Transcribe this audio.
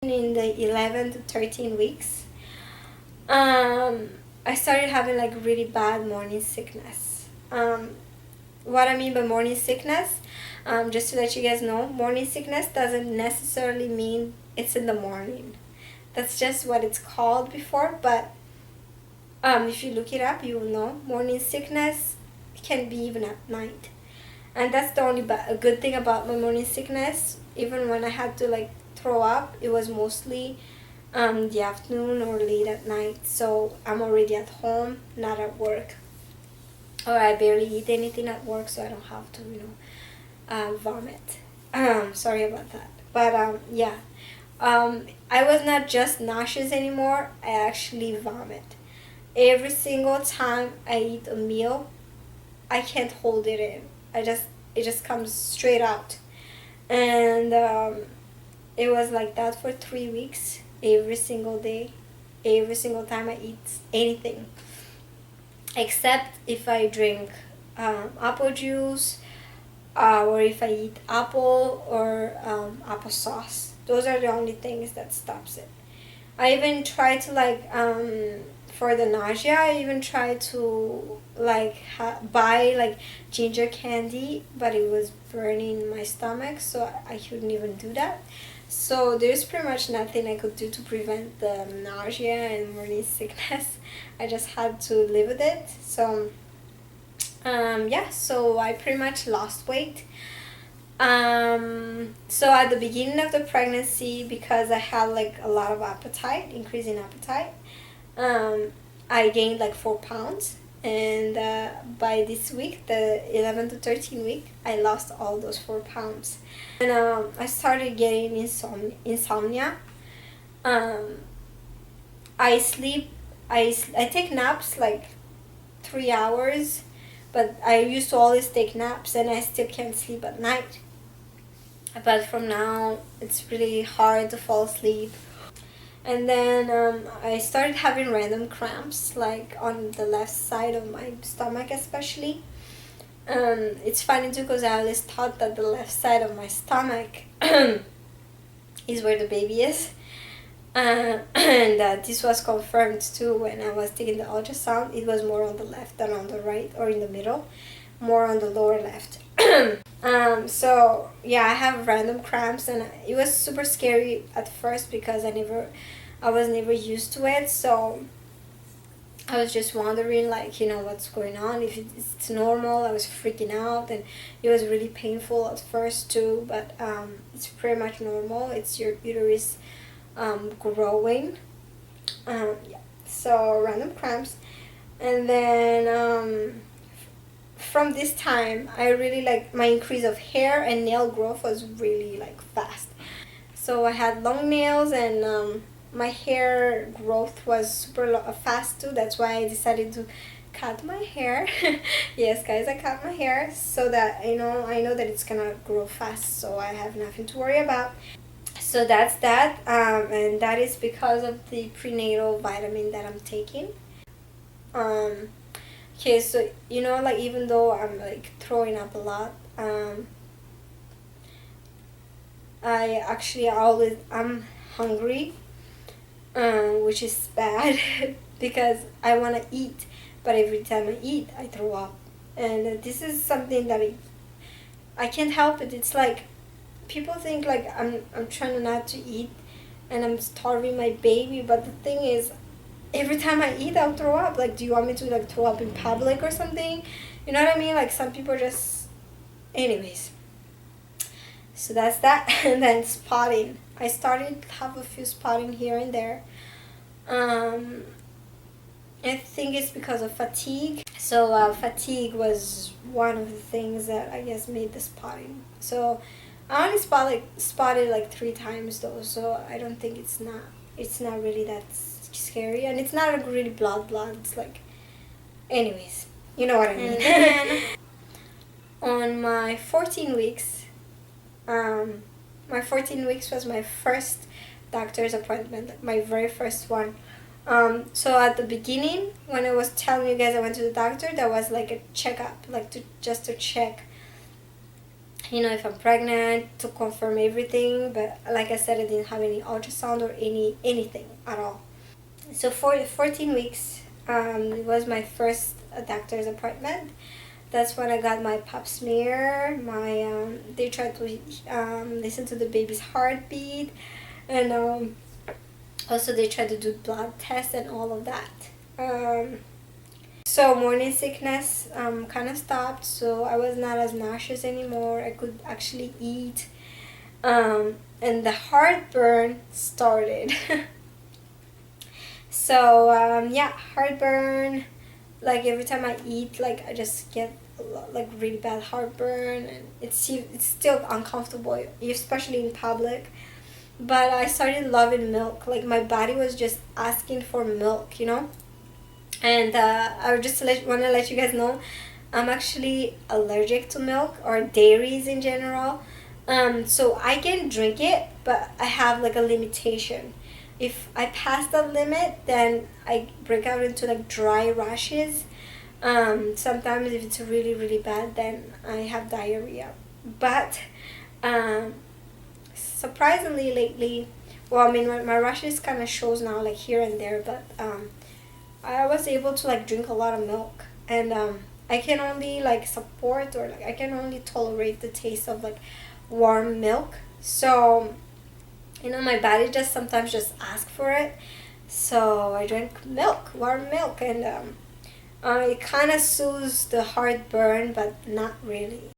in the 11 to 13 weeks, I started having like really bad morning sickness. What I mean by morning sickness, just to let you guys know, morning sickness doesn't necessarily mean it's in the morning. That's just what it's called before, but if you look it up, you will know morning sickness can be even at night. And that's the only a good thing about my morning sickness. Even when I had to like throw up, it was mostly the afternoon or late at night. So I'm already at home, not at work. Or I barely eat anything at work, so I don't have to, vomit. Sorry about that. But yeah, I was not just nauseous anymore. I actually vomit. Every single time I eat a meal, I can't hold it in. It just comes straight out, and it was like that for 3 weeks. Every single day, every single time I eat anything, except if I drink apple juice, or if I eat apple or applesauce. Those are the only things that stops it. I even try to for the nausea, I even tried to buy like ginger candy, but it was burning my stomach, so I couldn't even do that. So there's pretty much nothing I could do to prevent the nausea and morning sickness. I just had to live with it. So yeah, so I pretty much lost weight. So at the beginning of the pregnancy, because I had like a lot of appetite, increasing appetite, I gained like 4 pounds, and by this week, the 11 to 13 week, I lost all those 4 pounds. And I started getting insomnia. I sleep, I take naps like 3 hours, but I used to always take naps, and I still can't sleep at night. But from now, it's really hard to fall asleep. And then I started having random cramps, like on the left side of my stomach especially. It's funny too, because I always thought that the left side of my stomach is where the baby is. And this was confirmed too when I was taking the ultrasound. It was more on the left than on the right, or in the middle, more on the lower left. So yeah, I have random cramps, and it was super scary at first because I was never used to it. So I was just wondering, what's going on, if it's normal. I was freaking out, and it was really painful at first too, but it's pretty much normal. It's your uterus growing. Yeah, so random cramps. And then from this time, I really my increase of hair and nail growth was really fast. So I had long nails, and my hair growth was super fast too. That's why I decided to cut my hair. Yes, guys, I cut my hair so that I know that it's gonna grow fast, so I have nothing to worry about. So that's that, and that is because of the prenatal vitamin that I'm taking. Okay, so even though I'm throwing up a lot, I'm hungry, which is bad because I want to eat, but every time I eat, I throw up, and this is something that I can't help it. It's like people think I'm trying not to eat, and I'm starving my baby, but the thing is, every time I eat, I'll throw up. Do you want me to throw up in public or something? You know what I mean? Some people just, anyways. So that's that. And then spotting. I started to have a few spotting here and there. I think it's because of fatigue. So fatigue was one of the things that I guess made the spotting. So I only spotted 3 times though. So I don't think it's not really that scary, and it's not really blood. It's anyways, you know what I mean. And on my 14 weeks, my 14 weeks was my first doctor's appointment, my very first one. So at the beginning, when I was telling you guys I went to the doctor, that was a checkup, just to check you know, if I'm pregnant, to confirm everything. But like I said, I didn't have any ultrasound or anything at all. So for 14 weeks, it was my first doctor's appointment. That's when I got my pap smear. They tried to listen to the baby's heartbeat, and also they tried to do blood tests and all of that. So morning sickness kind of stopped, so I was not as nauseous anymore. I could actually eat, and the heartburn started. So yeah, heartburn. Like every time I eat, like I just get like really bad heartburn, and it's still uncomfortable, especially in public. But I started loving milk. Like my body was just asking for milk, you know. And I would just want to let you guys know, I'm actually allergic to milk or dairies in general. So I can drink it, but I have like a limitation. If I pass the limit, then I break out into like dry rashes. Sometimes if it's really really bad, then I have diarrhea. But um, surprisingly lately, well, I mean my rashes kind of shows now like here and there, but I was able to like drink a lot of milk, and I can only like support, or like I can only tolerate the taste of like warm milk. So you know, my body just sometimes just asks for it. So I drink milk, warm milk, and it kind of soothes the heartburn, but not really.